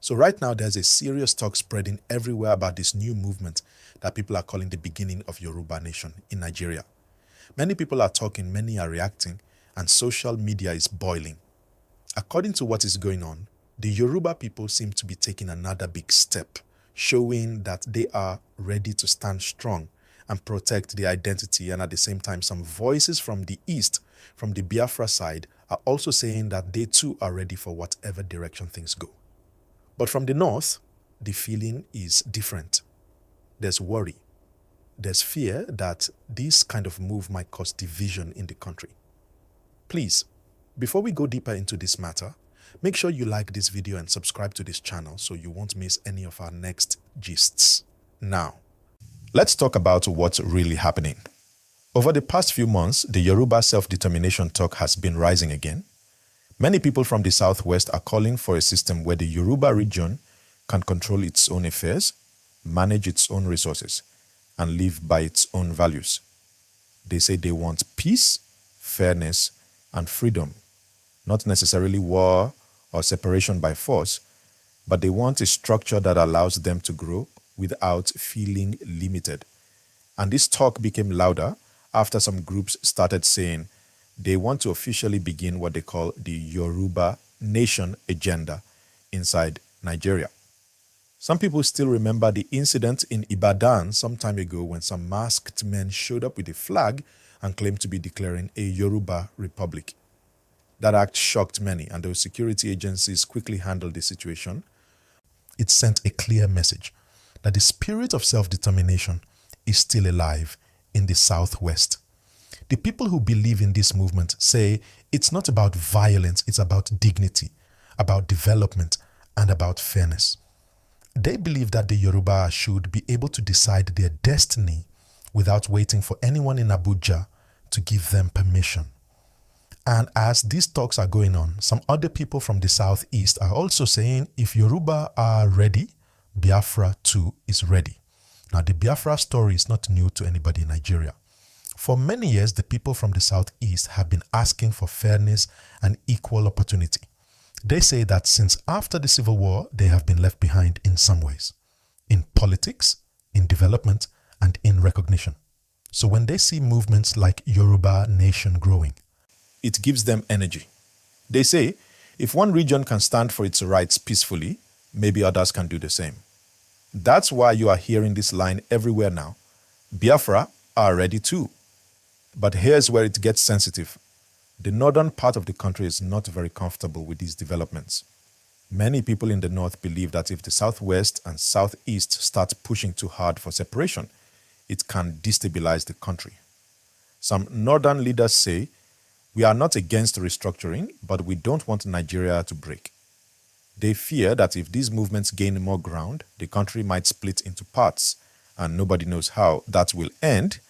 So right now, there's a serious talk spreading everywhere about this new movement that people are calling the beginning of Yoruba Nation in Nigeria. Many people are talking, many are reacting, and social media is boiling. According to what is going on, the Yoruba people seem to be taking another big step, showing that they are ready to stand strong and protect their identity. And at the same time, some voices from the east, from the Biafra side, are also saying that they too are ready for whatever direction things go. But from the north, the feeling is different. There's worry. There's fear that this kind of move might cause division in the country. Please, before we go deeper into this matter, make sure you like this video and subscribe to this channel so you won't miss any of our next gists. Now, let's talk about what's really happening. Over the past few months, the Yoruba self-determination talk has been rising again. Many people from the southwest are calling for a system where the Yoruba region can control its own affairs, manage its own resources, and live by its own values. They say they want peace, fairness, and freedom, not necessarily war or separation by force, but they want a structure that allows them to grow without feeling limited. And this talk became louder after some groups started saying they want to officially begin what they call the Yoruba Nation agenda inside Nigeria. Some people still remember the incident in Ibadan some time ago when some masked men showed up with a flag and claimed to be declaring a Yoruba republic. That act shocked many, and those security agencies quickly handled the situation. It sent a clear message that the spirit of self-determination is still alive in the southwest. The people who believe in this movement say it's not about violence, it's about dignity, about development, and about fairness. They believe that the Yoruba should be able to decide their destiny without waiting for anyone in Abuja to give them permission. And as these talks are going on, some other people from the southeast are also saying if Yoruba are ready, Biafra too is ready. Now, the Biafra story is not new to anybody in Nigeria. For many years, the people from the southeast have been asking for fairness and equal opportunity. They say that since after the Civil War, they have been left behind in some ways, in politics, in development, and in recognition. So when they see movements like Yoruba Nation growing, it gives them energy. They say, if one region can stand for its rights peacefully, maybe others can do the same. That's why you are hearing this line everywhere now. Biafra are ready too. But here's where it gets sensitive. The northern part of the country is not very comfortable with these developments. Many people in the north believe that if the southwest and southeast start pushing too hard for separation, it can destabilize the country. Some northern leaders say, we are not against restructuring, but we don't want Nigeria to break. They fear that if these movements gain more ground, the country might split into parts, and nobody knows how that will end.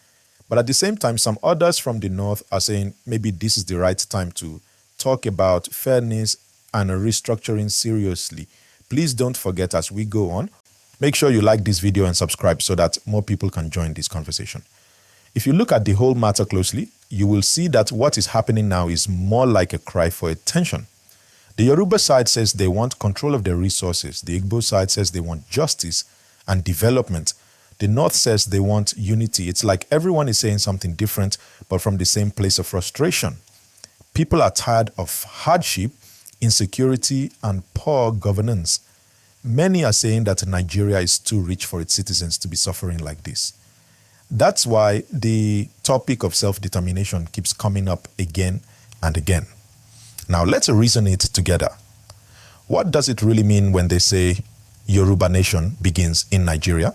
But at the same time, some others from the north are saying maybe this is the right time to talk about fairness and restructuring seriously. Please don't forget, as we go on, make sure you like this video and subscribe so that more people can join this conversation. If you look at the whole matter closely, you will see that what is happening now is more like a cry for attention. The Yoruba side says they want control of their resources. The Igbo side says they want justice and development. The North says they want unity. It's like everyone is saying something different, but from the same place of frustration. People are tired of hardship, insecurity, and poor governance. Many are saying that Nigeria is too rich for its citizens to be suffering like this. That's why the topic of self-determination keeps coming up again and again. Now, let's reason it together. What does it really mean when they say Yoruba Nation begins in Nigeria?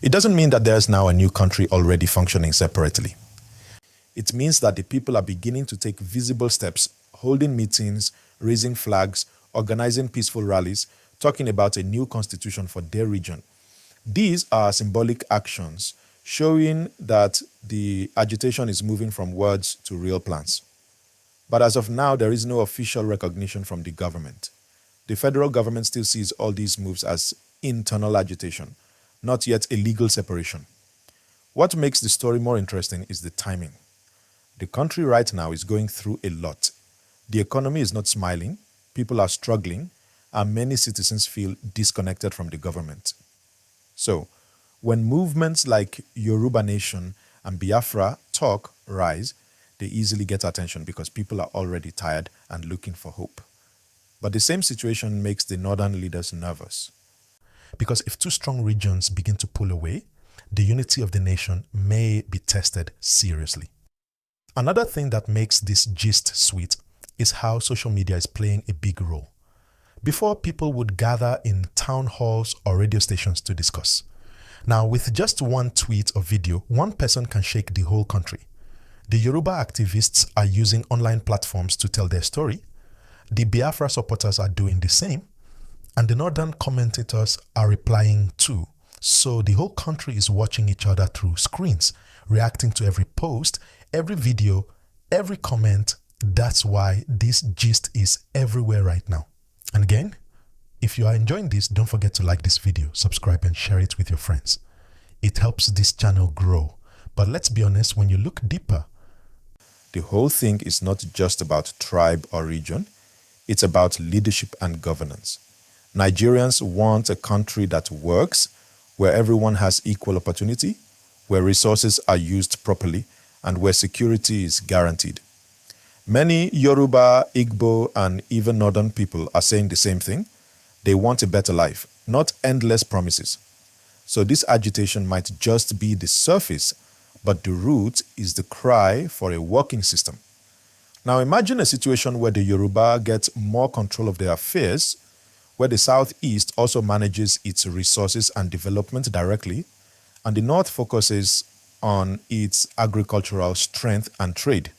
It doesn't mean that there's now a new country already functioning separately. It means that the people are beginning to take visible steps, holding meetings, raising flags, organizing peaceful rallies, talking about a new constitution for their region. These are symbolic actions showing that the agitation is moving from words to real plans. But as of now, there is no official recognition from the government. The federal government still sees all these moves as internal agitation, not yet a legal separation. What makes the story more interesting is the timing. The country right now is going through a lot. The economy is not smiling, people are struggling, and many citizens feel disconnected from the government. So, when movements like Yoruba Nation and Biafra talk rise, they easily get attention because people are already tired and looking for hope. But the same situation makes the northern leaders nervous. Because if two strong regions begin to pull away, the unity of the nation may be tested seriously. Another thing that makes this gist sweet is how social media is playing a big role. Before, people would gather in town halls or radio stations to discuss. Now, with just one tweet or video, one person can shake the whole country. The Yoruba activists are using online platforms to tell their story. The Biafra supporters are doing the same. And the northern commentators are replying too. So the whole country is watching each other through screens, reacting to every post, every video, every comment. That's why this gist is everywhere right now. And again, if you are enjoying this, don't forget to like this video, subscribe, and share it with your friends. It helps this channel grow. But let's be honest, when you look deeper, the whole thing is not just about tribe or region. It's about leadership and governance. Nigerians want a country that works, where everyone has equal opportunity, where resources are used properly, and where security is guaranteed. Many Yoruba, Igbo, and even northern people are saying the same thing. They want a better life, not endless promises. So this agitation might just be the surface, but the root is the cry for a working system. Now imagine a situation where the Yoruba gets more control of their affairs, where the Southeast also manages its resources and development directly, and the North focuses on its agricultural strength and trade.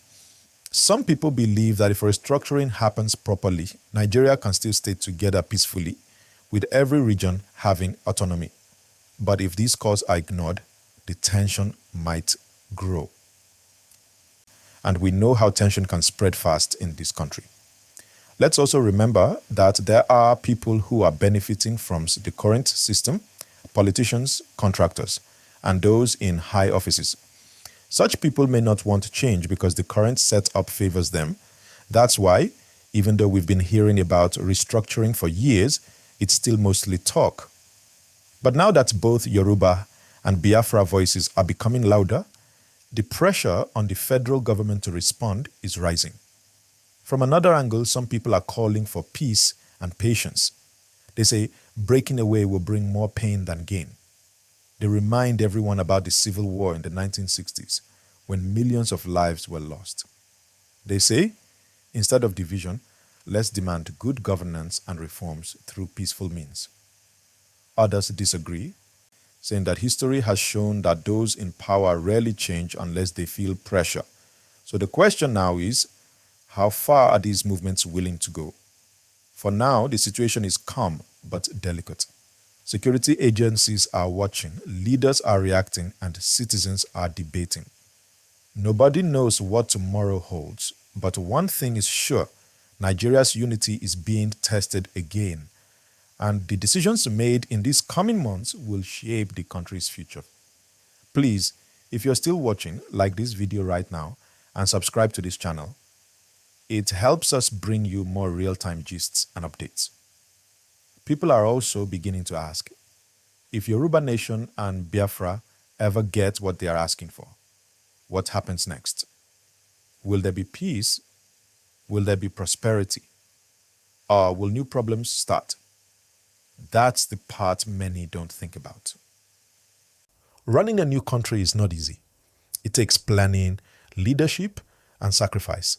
Some people believe that if restructuring happens properly, Nigeria can still stay together peacefully, with every region having autonomy. But if these calls are ignored, the tension might grow. And we know how tension can spread fast in this country. Let's also remember that there are people who are benefiting from the current system, politicians, contractors, and those in high offices. Such people may not want to change because the current setup favors them. That's why, even though we've been hearing about restructuring for years, it's still mostly talk. But now that both Yoruba and Biafra voices are becoming louder, the pressure on the federal government to respond is rising. From another angle, some people are calling for peace and patience. They say breaking away will bring more pain than gain. They remind everyone about the civil war in the 1960s, when millions of lives were lost. They say, instead of division, let's demand good governance and reforms through peaceful means. Others disagree, saying that history has shown that those in power rarely change unless they feel pressure. So the question now is, how far are these movements willing to go? For now, the situation is calm but delicate. Security agencies are watching, leaders are reacting, and citizens are debating. Nobody knows what tomorrow holds, but one thing is sure, Nigeria's unity is being tested again, and the decisions made in these coming months will shape the country's future. Please, if you're still watching, like this video right now and subscribe to this channel. It helps us bring you more real-time gists and updates. People are also beginning to ask, if Yoruba Nation and Biafra ever get what they are asking for, what happens next? Will there be peace? Will there be prosperity? Or will new problems start? That's the part many don't think about. Running a new country is not easy. It takes planning, leadership, and sacrifice.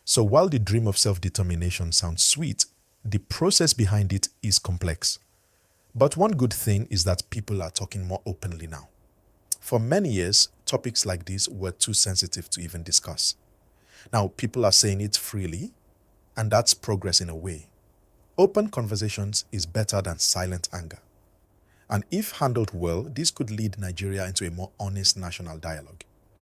So while the dream of self-determination sounds sweet, the process behind it is complex. But one good thing is that people are talking more openly now. For many years, topics like this were too sensitive to even discuss. Now, people are saying it freely, and that's progress in a way. Open conversations is better than silent anger. And if handled well, this could lead Nigeria into a more honest national dialogue.